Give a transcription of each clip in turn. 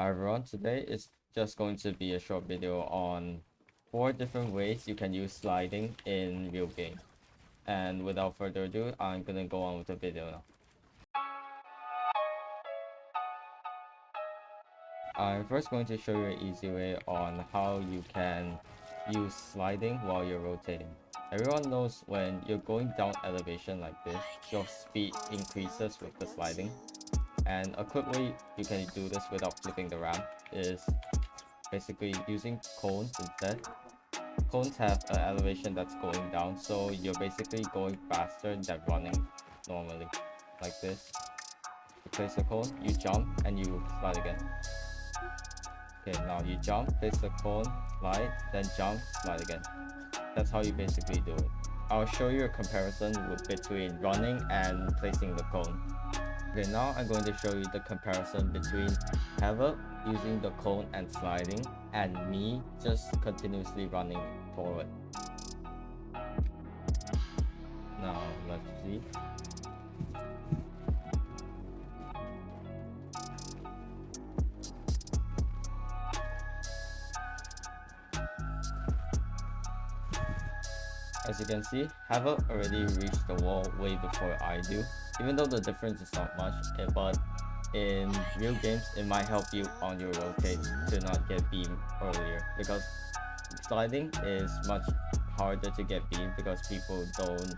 Hi everyone, today is just going to be a short video on 4 different ways you can use sliding in real game. And without further ado, I'm gonna go on with the video now. I'm first going to show you an easy way on how you can use sliding while you're rotating. Everyone knows when you're going down elevation like this, your speed increases with the sliding. And a quick way you can do this without flipping the ramp is basically using cones instead. Cones have an elevation that's going down, so you're basically going faster than running normally. Like this. You place the cone, you jump, and you slide again. Okay, now you jump, place the cone, slide, then jump, slide again. That's how you basically do it. I'll show you a comparison between running and placing the cone. Okay, now I'm going to show you the comparison between Heaveb using the cone and sliding and me just continuously running forward. Now let's see. As you can see, Heaveb already reached the wall way before I do. Even though the difference is not much, but in real games, it might help you on your rotate to not get beamed earlier, because sliding is much harder to get beamed because people don't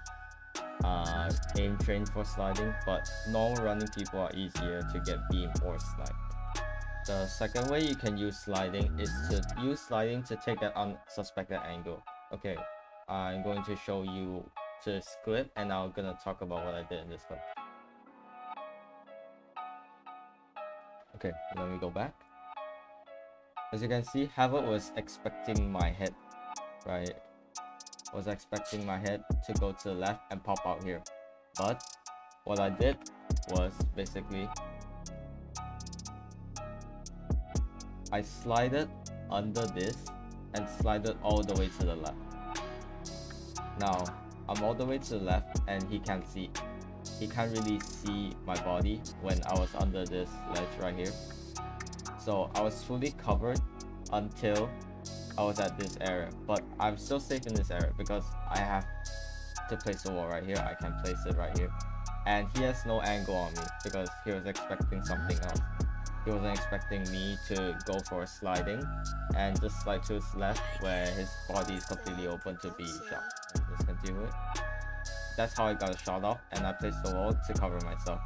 aim train for sliding, but normal running people are easier to get beamed or sniped. The second way you can use sliding is to use sliding to take that unsuspected angle. Okay, I'm going to show you this clip and I'm gonna talk about what I did in this clip. Okay, let me go back. As you can see, Heaveb was expecting my head, right? Was expecting my head to go to the left and pop out here. But what I did was basically I slided under this and slided all the way to the left. Now I'm all the way to the left and he can't see. He can't really see my body when I was under this ledge right here. So I was fully covered until I was at this area. But I'm still safe in this area because I have to place the wall right here. I can place it right here. And he has no angle on me because he was expecting something else. He wasn't expecting me to go for a sliding and just slide to his left where his body is completely open to be shot. Let's continue it. That's how I got a shot off, and I placed the wall to cover myself.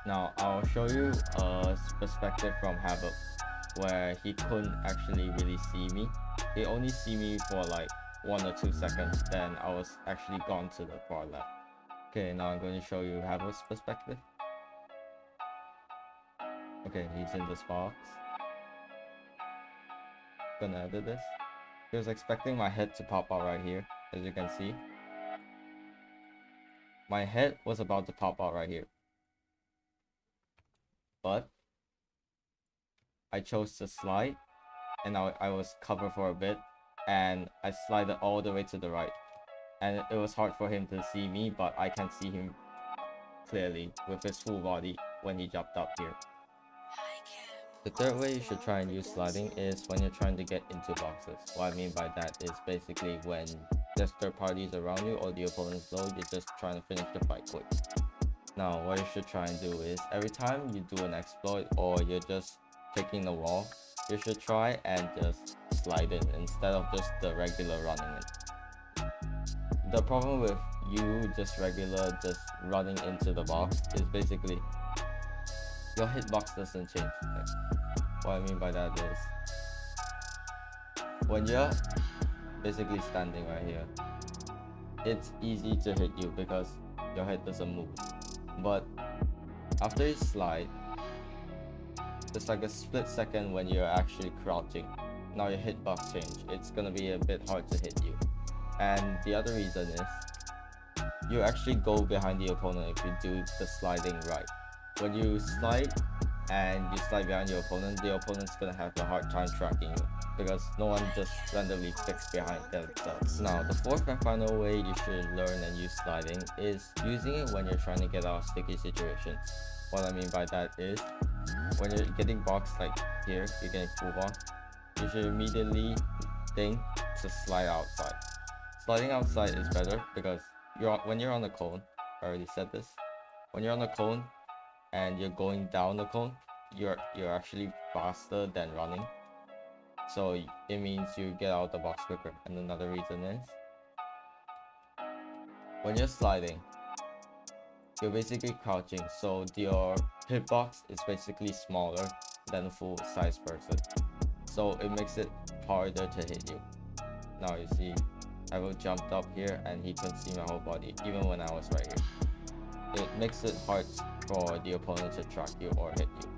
Now I'll show you a perspective from Heaveb where he couldn't actually really see me. He only see me for like 1 or 2 seconds, then I was actually gone to the far left. Okay, now I'm going to show you Heaveb's perspective. Okay, he's in this box. Gonna edit this. He was expecting my head to pop out right here, as you can see. My head was about to pop out right here. But I chose to slide, and I was covered for a bit, and I slided all the way to the right. And it was hard for him to see me, but I can see him clearly with his full body when he jumped up here. The third way you should try and use sliding is when you're trying to get into boxes. What I mean by that is basically when there's third parties around you or the opponent's low, you're just trying to finish the fight quick. Now what you should try and do is every time you do an exploit or you're just taking the wall, you should try and just slide in instead of just the regular running in. The problem with you just running into the box is basically your hitbox doesn't change. What I mean by that is when you're basically standing right here, it's easy to hit you because your head doesn't move. But after you slide, it's like a split second when you're actually crouching. Now your hitbox change. It's gonna be a bit hard to hit you. And the other reason is you actually go behind the opponent if you do the sliding right. When you slide and you slide behind your opponent, the opponent's gonna have a hard time tracking you because no one just randomly clicks behind themselves. Now, the fourth and final way you should learn and use sliding is using it when you're trying to get out of sticky situations. What I mean by that is when you're getting boxed like here, you're getting full box, you should immediately think to slide outside. Sliding outside is better because when you're on the cone, I already said this, when you're on the cone and you're going down the cone, you're actually faster than running. So it means you get out of the box quicker. And another reason is, when you're sliding, you're basically crouching, so your hitbox is basically smaller than a full size person. So it makes it harder to hit you. Now you see, I will jumped up here and he couldn't see my whole body, even when I was right here. It makes it hard for the opponent to track you or hit you.